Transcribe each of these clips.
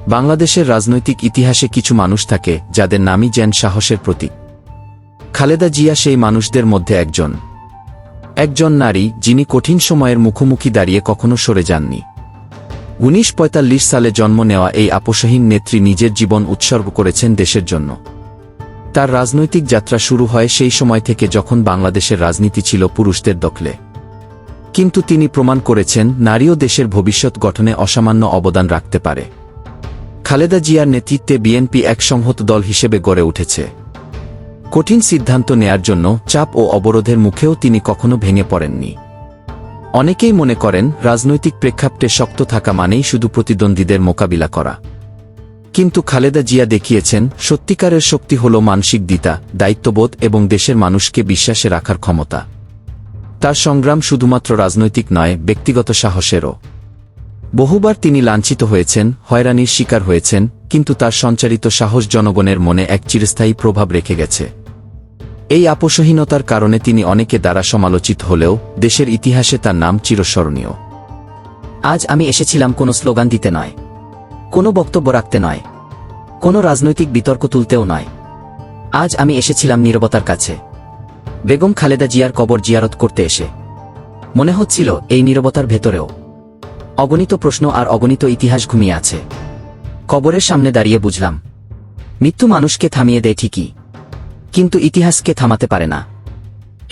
বাংলাদেশের রাজনৈতিক ইতিহাসে কিছু মানুষ থাকে যাদের নামই যেন সাহসের প্রতীক। খালেদা জিয়া সেই মানুষদের মধ্যে একজন নারী যিনি কঠিন সময়ের মুখোমুখি দাঁড়িয়ে কখনো সরে যাননি। ১৯৪৫ সালে জন্ম নেওয়া এই আপোষহীন নেত্রী নিজের জীবন উৎসর্গ করেছেন দেশের জন্য। তার রাজনৈতিক যাত্রা শুরু হয় সেই সময় থেকে যখন বাংলাদেশের রাজনীতি ছিল পুরুষদের দখলে। কিন্তু তিনি প্রমাণ করেছেন নারীও দেশের ভবিষ্যৎ গঠনে অসামান্য অবদান রাখতে পারে। খালেদা জিয়ার নেতৃত্বে বিএনপি এক সংহত দল হিসেবে গড়ে উঠেছে। কঠিন সিদ্ধান্ত নেয়ার জন্য চাপ ও অবরোধের মুখেও তিনি কখনো ভেঙে পড়েননি। অনেকেই মনে করেন রাজনৈতিক প্রেক্ষাপটে শক্ত থাকা মানেই শুধু প্রতিদ্বন্দ্বীদের মোকাবিলা করা। কিন্তু খালেদা জিয়া দেখিয়েছেন সত্যিকারের শক্তি হল মানসিক দৃঢ়তা, দায়িত্ববোধ এবং দেশের মানুষকে বিশ্বাসে রাখার ক্ষমতা। তার সংগ্রাম শুধুমাত্র রাজনৈতিক নয়, ব্যক্তিগত সাহসেরও। বহুবার তিনি লাঞ্ছিত হয়েছেন, হয়রানির শিকার হয়েছেন, কিন্তু তার সঞ্চারিত সাহস জনগণের মনে এক চিরস্থায়ী প্রভাব রেখে গেছে। এই আপোষহীনতার কারণে তিনি অনেকে দ্বারা সমালোচিত হলেও দেশের ইতিহাসে তার নাম চিরস্মরণীয়। আজ আমি এসেছিলাম কোনো স্লোগান দিতে নয়, কোনো বক্তব্য রাখতে নয়, কোনো রাজনৈতিক বিতর্ক তুলতেও নয়। আজ আমি এসেছিলাম নীরবতার কাছে, বেগম খালেদা জিয়ার কবর জিয়ারত করতে এসে মনে হচ্ছিল এই নীরবতার ভেতরেও অগণিত প্রশ্ন আর অগণিত ইতিহাস ঘুমিয়ে আছে। কবরের সামনে দাঁড়িয়ে বুঝলাম, মৃত্যু মানুষকে থামিয়ে দেয় ঠিকই, কিন্তু ইতিহাসকে থামাতে পারে না।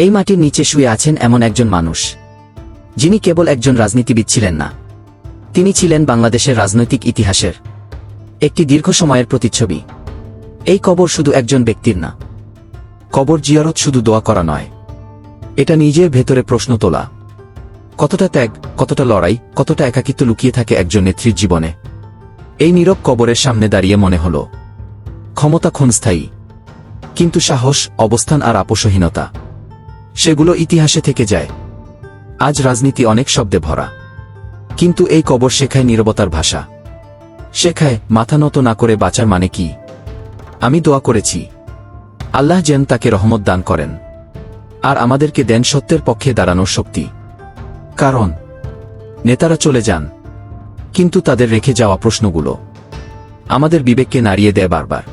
এই মাটির নিচে শুয়ে আছেন এমন একজন মানুষ, যিনি কেবল একজন রাজনীতিবিদ ছিলেন না, তিনি ছিলেন বাংলাদেশের রাজনৈতিক ইতিহাসের একটি দীর্ঘ সময়ের প্রতিচ্ছবি। এই কবর শুধু একজন ব্যক্তির না। কবর জিয়ারত শুধু দোয়া করা নয়, এটা নিজের ভেতরে প্রশ্ন তোলা। কতটা ত্যাগ, কতটা লড়াই, কতটা একাকিত্ব লুকিয়ে থাকে একজন নেত্রীর জীবনে। এই নীরব কবরের সামনে দাঁড়িয়ে মনে হল, ক্ষমতা ক্ষণস্থায়ী, কিন্তু সাহস, অবস্থান আর আপোষহীনতা, সেগুলো ইতিহাসে থেকে যায়। আজ রাজনীতি অনেক শব্দে ভরা, কিন্তু এই কবর শেখায় নীরবতার ভাষা। শেখায় মাথা নত না করে বাঁচার মানে কি। আমি দোয়া করেছি, আল্লাহ যেন তাকে রহমত দান করেন, আর আমাদেরকে দেন সত্যের পক্ষে দাঁড়ানোর শক্তি। কারণ নেতারা চলে যান, কিন্তু তাদের রেখে যাওয়া প্রশ্নগুলো আমাদের বিবেককে নাড়িয়ে দেয় বারবার।